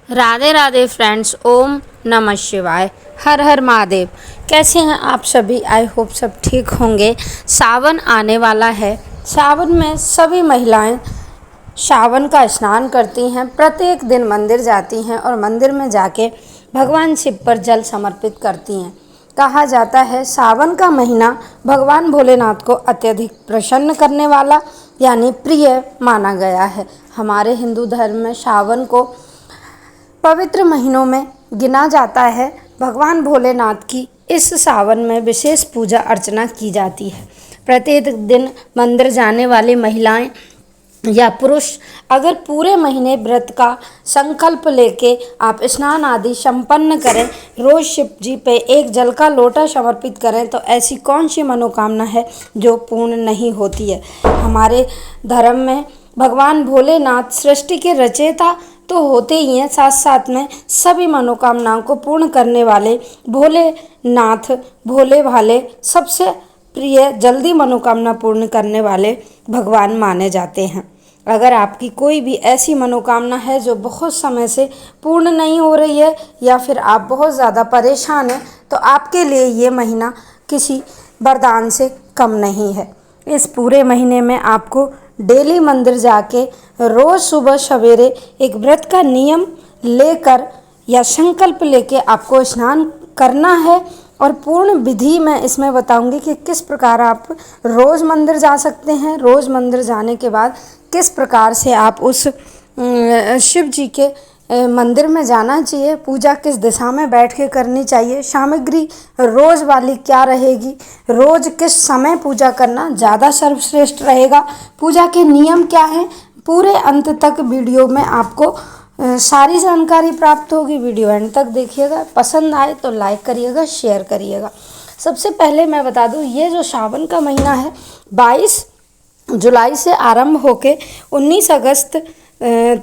Radhe Radhe friends, ओम नमः शिवाय। हर हर महादेव। कैसे हैं आप सभी? आई होप सब ठीक होंगे। सावन आने वाला है। सावन में सभी महिलाएं सावन का स्नान करती हैं, प्रत्येक दिन मंदिर जाती हैं और मंदिर में जाके भगवान शिव पर जल समर्पित करती हैं। कहा जाता है सावन का महीना भगवान भोलेनाथ को अत्यधिक प्रसन्न करने वाला यानी प्रिय माना गया है। हमारे हिंदू धर्म में सावन को पवित्र महीनों में गिना जाता है। भगवान भोलेनाथ की इस सावन में विशेष पूजा अर्चना की जाती है। प्रत्येक दिन मंदिर जाने वाली महिलाएं या पुरुष अगर पूरे महीने व्रत का संकल्प लेके आप स्नान आदि संपन्न करें, रोज शिव जी पे एक जल का लोटा समर्पित करें, तो ऐसी कौन सी मनोकामना है जो पूर्ण नहीं होती है। हमारे धर्म में भगवान भोलेनाथ सृष्टि के रचयिता तो होते ही हैं, साथ साथ में सभी मनोकामनाओं को पूर्ण करने वाले भोलेनाथ भोले भाले सबसे प्रिय जल्दी मनोकामना पूर्ण करने वाले भगवान माने जाते हैं। अगर आपकी कोई भी ऐसी मनोकामना है जो बहुत समय से पूर्ण नहीं हो रही है या फिर आप बहुत ज़्यादा परेशान हैं, तो आपके लिए ये महीना किसी वरदान से कम नहीं है। इस पूरे महीने में आपको डेली मंदिर जाके रोज़ सुबह सवेरे एक व्रत का नियम लेकर या संकल्प लेके आपको स्नान करना है। और पूर्ण विधि मैं इसमें बताऊंगी कि किस प्रकार आप रोज़ मंदिर जा सकते हैं। रोज़ मंदिर जाने के बाद किस प्रकार से आप उस शिव जी के मंदिर में जाना चाहिए, पूजा किस दिशा में बैठ के करनी चाहिए, सामग्री रोज़ वाली क्या रहेगी, रोज़ किस समय पूजा करना ज़्यादा सर्वश्रेष्ठ रहेगा, पूजा के नियम क्या हैं, पूरे अंत तक वीडियो में आपको सारी जानकारी प्राप्त होगी। वीडियो एंड तक देखिएगा। पसंद आए तो लाइक करिएगा, शेयर करिएगा। सबसे पहले मैं बता दूं, ये जो सावन का महीना है 22 जुलाई से आरंभ होके 19 अगस्त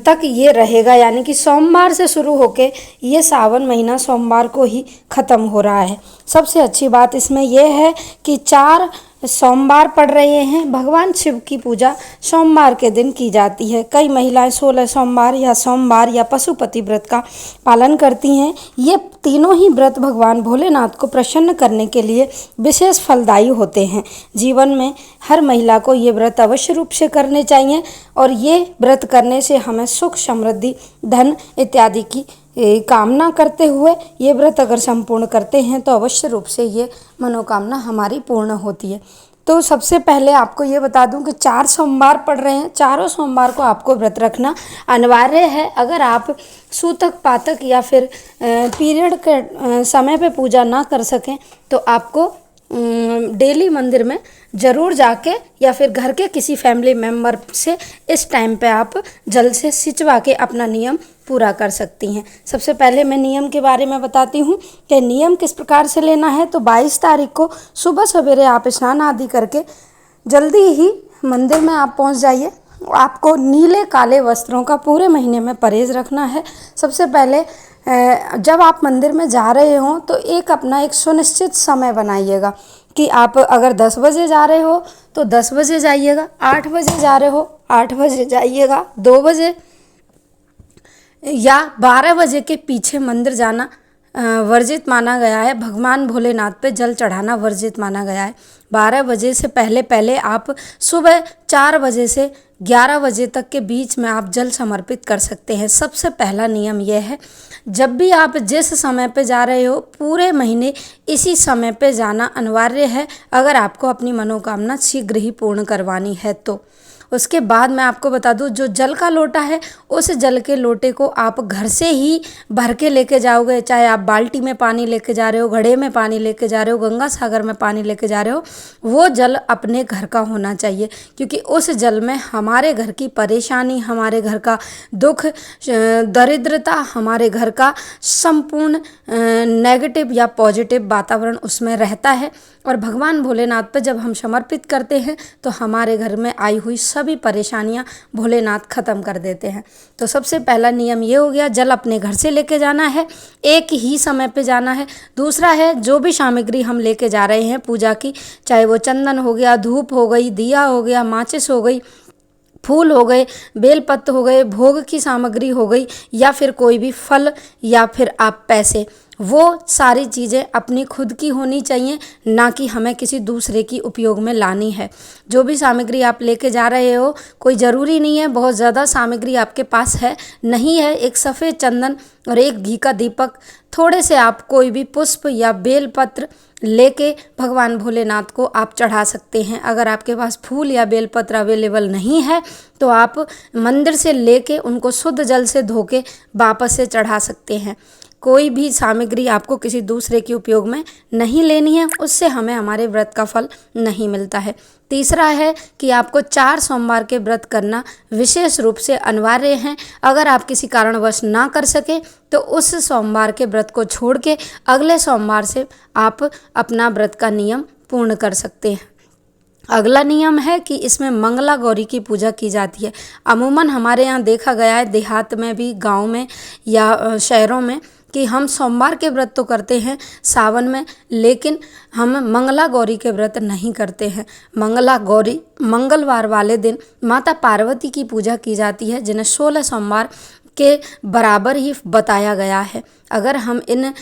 तक ये रहेगा, यानी कि सोमवार से शुरू होके ये सावन महीना सोमवार को ही ख़त्म हो रहा है। सबसे अच्छी बात इसमें यह है कि 4 सोमवार पड़ रहे हैं। भगवान शिव की पूजा सोमवार के दिन की जाती है। कई महिलाएं 16 सोमवार या पशुपति व्रत का पालन करती हैं। ये तीनों ही व्रत भगवान भोलेनाथ को प्रसन्न करने के लिए विशेष फलदायी होते हैं। जीवन में हर महिला को ये व्रत अवश्य रूप से करने चाहिए और ये व्रत करने से हमें सुख, समृद्धि, धन इत्यादि की कामना करते हुए ये व्रत अगर संपूर्ण करते हैं तो अवश्य रूप से ये मनोकामना हमारी पूर्ण होती है। तो सबसे पहले आपको ये बता दूं कि 4 सोमवार पड़ रहे हैं। चारों सोमवार को आपको व्रत रखना अनिवार्य है। अगर आप सूतक पातक या फिर पीरियड के समय पे पूजा ना कर सकें तो आपको डेली मंदिर में ज़रूर जाके या फिर घर के किसी फैमिली मेम्बर से इस टाइम पे आप जल से सिंचवा के अपना नियम पूरा कर सकती हैं। सबसे पहले मैं नियम के बारे में बताती हूँ कि नियम किस प्रकार से लेना है। तो 22 तारीख को सुबह सवेरे आप स्नान आदि करके जल्दी ही मंदिर में आप पहुँच जाइए। आपको नीले काले वस्त्रों का पूरे महीने में परहेज रखना है। सबसे पहले जब आप मंदिर में जा रहे हों तो अपना एक सुनिश्चित समय बनाइएगा कि आप अगर 10 बजे जा रहे हो तो 10 बजे जाइएगा, 8 बजे जा रहे हो 8 बजे जाइएगा, 2 बजे या 12 बजे के पीछे मंदिर जाना वर्जित माना गया है। भगवान भोलेनाथ पे जल चढ़ाना वर्जित माना गया है। 12 बजे से पहले आप सुबह 4 बजे से 11 बजे तक के बीच में आप जल समर्पित कर सकते हैं। सबसे पहला नियम यह है, जब भी आप जिस समय पे जा रहे हो पूरे महीने इसी समय पे जाना अनिवार्य है, अगर आपको अपनी मनोकामना शीघ्र ही पूर्ण करवानी है तो। उसके बाद मैं आपको बता दूं, जो जल का लोटा है उस जल के लोटे को आप घर से ही भर के लेके जाओगे। चाहे आप बाल्टी में पानी लेके जा रहे हो, घड़े में पानी लेके जा रहे हो, गंगा सागर में पानी लेके जा रहे हो, वो जल अपने घर का होना चाहिए, क्योंकि उस जल में हमारे घर की परेशानी, हमारे घर का दुख दरिद्रता, हमारे घर का संपूर्ण नेगेटिव या पॉजिटिव वातावरण उसमें रहता है। और भगवान भोलेनाथ पर जब हम समर्पित करते हैं तो हमारे घर में आई हुई सभी परेशानियां भोलेनाथ ख़त्म कर देते हैं। तो सबसे पहला नियम ये हो गया, जल अपने घर से लेके जाना है, एक ही समय पे जाना है। दूसरा है, जो भी सामग्री हम लेके जा रहे हैं पूजा की, चाहे वो चंदन हो गया, धूप हो गई, दिया हो गया, माचिस हो गई, फूल हो गए, बेलपत्र हो गए, भोग की सामग्री हो गई, या फिर कोई भी फल, या फिर आप पैसे, वो सारी चीज़ें अपनी खुद की होनी चाहिए, ना कि हमें किसी दूसरे की उपयोग में लानी है। जो भी सामग्री आप लेके जा रहे हो, कोई ज़रूरी नहीं है बहुत ज़्यादा सामग्री आपके पास है, नहीं है, एक सफ़ेद चंदन और एक घी का दीपक, थोड़े से आप कोई भी पुष्प या बेलपत्र लेके भगवान भोलेनाथ को आप चढ़ा सकते हैं। अगर आपके पास फूल या बेलपत्र अवेलेबल नहीं है तो आप मंदिर से लेके उनको शुद्ध जल से धो के वापस से चढ़ा सकते हैं। कोई भी सामग्री आपको किसी दूसरे के उपयोग में नहीं लेनी है, उससे हमें हमारे व्रत का फल नहीं मिलता है। तीसरा है कि आपको 4 सोमवार के व्रत करना विशेष रूप से अनिवार्य है। अगर आप किसी कारणवश ना कर सके तो उस सोमवार के व्रत को छोड़ के अगले सोमवार से आप अपना व्रत का नियम पूर्ण कर सकते हैं। अगला नियम है कि इसमें मंगला गौरी की पूजा की जाती है। अमूमन हमारे यहाँ देखा गया है, देहात में भी, गांव में या शहरों में, कि हम सोमवार के व्रत तो करते हैं सावन में, लेकिन हम मंगला गौरी के व्रत नहीं करते हैं। मंगला गौरी मंगलवार वाले दिन माता पार्वती की पूजा की जाती है, जिन्हें 16 सोमवार के बराबर ही बताया गया है। अगर हम इन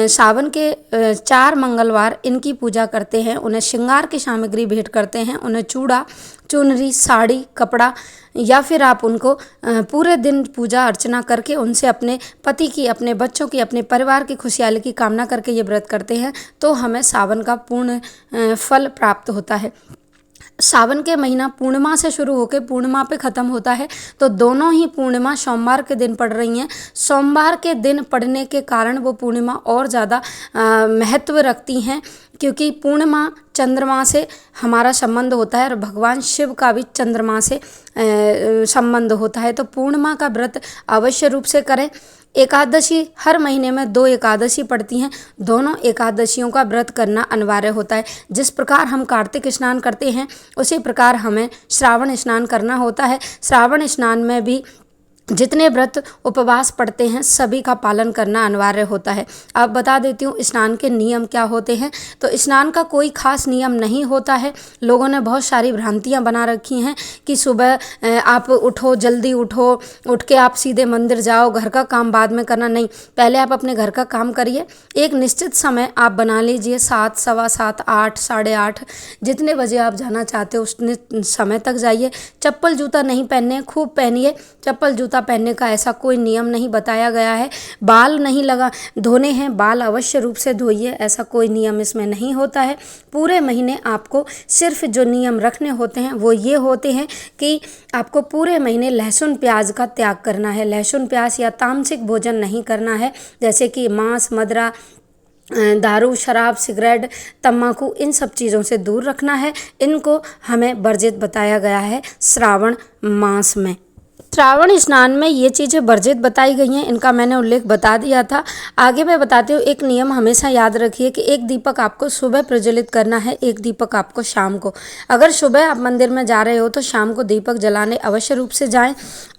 सावन के 4 मंगलवार इनकी पूजा करते हैं, उन्हें श्रृंगार की सामग्री भेंट करते हैं, उन्हें चूड़ा, चुनरी, साड़ी, कपड़ा, या फिर आप उनको पूरे दिन पूजा अर्चना करके उनसे अपने पति की, अपने बच्चों की, अपने परिवार की खुशहाली की कामना करके ये व्रत करते हैं, तो हमें सावन का पूर्ण फल प्राप्त होता है। सावन के महीना पूर्णिमा से शुरू होकर पूर्णिमा पे ख़त्म होता है, तो दोनों ही पूर्णिमा सोमवार के दिन पड़ रही हैं। सोमवार के दिन पड़ने के कारण वो पूर्णिमा और ज़्यादा महत्व रखती हैं, क्योंकि पूर्णिमा चंद्रमा से हमारा संबंध होता है और भगवान शिव का भी चंद्रमा से संबंध होता है। तो पूर्णिमा का व्रत अवश्य रूप से करें। एकादशी, हर महीने में 2 एकादशी पड़ती हैं, दोनों एकादशियों का व्रत करना अनिवार्य होता है। जिस प्रकार हम कार्तिक स्नान करते हैं उसी प्रकार हमें श्रावण स्नान करना होता है। श्रावण स्नान में भी जितने व्रत उपवास पड़ते हैं सभी का पालन करना अनिवार्य होता है। अब बता देती हूँ स्नान के नियम क्या होते हैं। तो स्नान का कोई खास नियम नहीं होता है। लोगों ने बहुत सारी भ्रांतियाँ बना रखी हैं कि सुबह आप उठो, जल्दी उठो, उठ के आप सीधे मंदिर जाओ, घर का काम बाद में करना। नहीं, पहले आप अपने घर का काम करिए। एक निश्चित समय आप बना लीजिए, 7, सवा 7, 8, साढ़े 8, जितने बजे आप जाना चाहते हो उतने समय तक जाइए। चप्पल जूता नहीं पहनने, खूब पहनिए। चप्पल जूता पहनने का ऐसा कोई नियम नहीं बताया गया है। बाल नहीं लगा धोने हैं, बाल अवश्य रूप से धोइए, ऐसा कोई नियम इसमें नहीं होता है। पूरे महीने आपको सिर्फ जो नियम रखने होते हैं वो ये होते हैं कि आपको पूरे महीने लहसुन प्याज का त्याग करना है। लहसुन प्याज या तामसिक भोजन नहीं करना है, जैसे कि मांस, मदिरा, दारू, शराब, सिगरेट, तम्बाकू, इन सब चीज़ों से दूर रखना है। इनको हमें वर्जित बताया गया है श्रावण मास में। श्रावण स्नान में ये चीज़ें वर्जित बताई गई हैं, इनका मैंने उल्लेख बता दिया था। आगे मैं बताती हूँ। एक नियम हमेशा याद रखिए कि एक दीपक आपको सुबह प्रज्वलित करना है, एक दीपक आपको शाम को। अगर सुबह आप मंदिर में जा रहे हो तो शाम को दीपक जलाने अवश्य रूप से जाएं।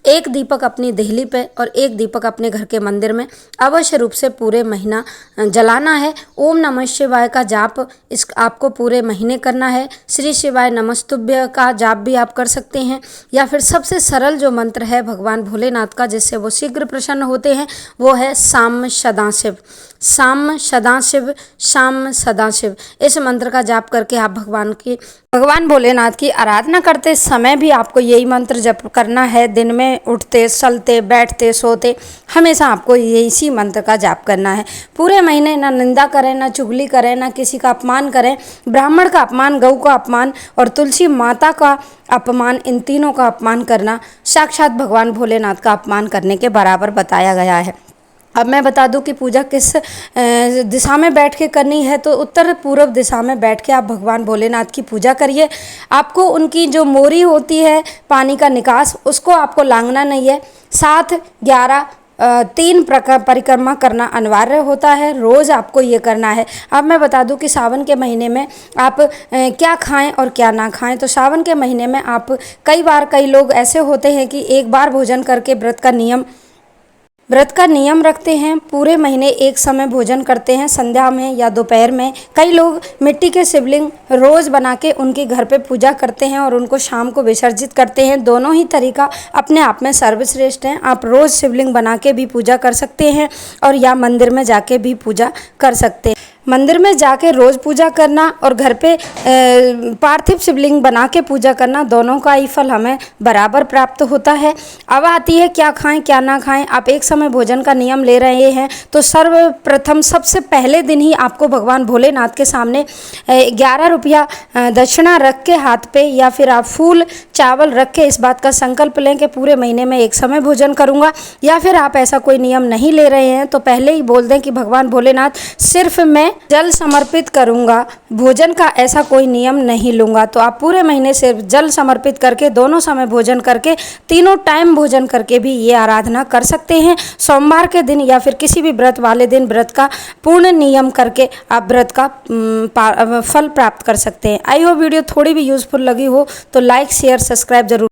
एक दीपक अपनी देहली पे और एक दीपक अपने घर के मंदिर में अवश्य रूप से पूरे महीना जलाना है। ओम नमः शिवाय का जाप इस आपको पूरे महीने करना है। श्री शिवाय नमस्तुभ्य का जाप भी आप कर सकते हैं, या फिर सबसे सरल जो मंत्र है भगवान भोलेनाथ का, जिससे वो शीघ्र प्रसन्न होते हैं, वो है साम सदाशिव। साम सदाशिव, शाम सदाशिव। इस मंत्र का जाप करके आप भगवान भोलेनाथ की आराधना करते समय भी आपको यही मंत्र जप करना है। दिन में उठते, चलते, बैठते, सोते हमेशा आपको इसी मंत्र का जाप करना है। पूरे महीने ना निंदा करें, ना चुगली करें, ना किसी का अपमान करें। ब्राह्मण का अपमान, गऊ का अपमान और तुलसी माता का अपमान, इन तीनों का अपमान करना साक्षात भगवान भोलेनाथ का अपमान करने के बराबर बताया गया है। अब मैं बता दूं कि पूजा किस दिशा में बैठ के करनी है। तो उत्तर पूर्व दिशा में बैठ के आप भगवान भोलेनाथ की पूजा करिए। आपको उनकी जो मोरी होती है पानी का निकास, उसको आपको लांघना नहीं है। 7, 11, 3 प्रकार परिक्रमा करना अनिवार्य होता है। रोज़ आपको ये करना है। अब मैं बता दूं कि सावन के महीने में आप क्या खाएं और क्या ना खाएं। तो सावन के महीने में आप कई लोग ऐसे होते हैं कि एक बार भोजन करके व्रत का नियम व्रत का नियम रखते हैं, पूरे महीने एक समय भोजन करते हैं, संध्या में या दोपहर में। कई लोग मिट्टी के शिवलिंग रोज़ बना के उनके घर पे पूजा करते हैं और उनको शाम को विसर्जित करते हैं। दोनों ही तरीका अपने आप में सर्वश्रेष्ठ हैं। आप रोज़ शिवलिंग बना के भी पूजा कर सकते हैं और या मंदिर में जाके भी पूजा कर सकते हैं। मंदिर में जाके रोज़ पूजा करना और घर पे पार्थिव शिवलिंग बना के पूजा करना, दोनों का ही फल हमें बराबर प्राप्त होता है। अब आती है क्या खाएं क्या ना खाएं। आप एक समय भोजन का नियम ले रहे हैं तो सर्वप्रथम सबसे पहले दिन ही आपको भगवान भोलेनाथ के सामने 11 रुपया दक्षिणा रख के हाथ पे, या फिर आप फूल चावल रख के इस बात का संकल्प लें कि पूरे महीने में एक समय भोजन करूँगा। या फिर आप ऐसा कोई नियम नहीं ले रहे हैं तो पहले ही बोल दें कि भगवान भोलेनाथ सिर्फ मैं जल समर्पित करूंगा, भोजन का ऐसा कोई नियम नहीं लूँगा। तो आप पूरे महीने सिर्फ जल समर्पित करके दोनों समय भोजन करके, तीनों टाइम भोजन करके भी ये आराधना कर सकते हैं। सोमवार के दिन या फिर किसी भी व्रत वाले दिन व्रत का पूर्ण नियम करके आप व्रत का फल प्राप्त कर सकते हैं। आई होप वीडियो थोड़ी भी यूज़फुल लगी हो तो लाइक शेयर सब्सक्राइब जरूर।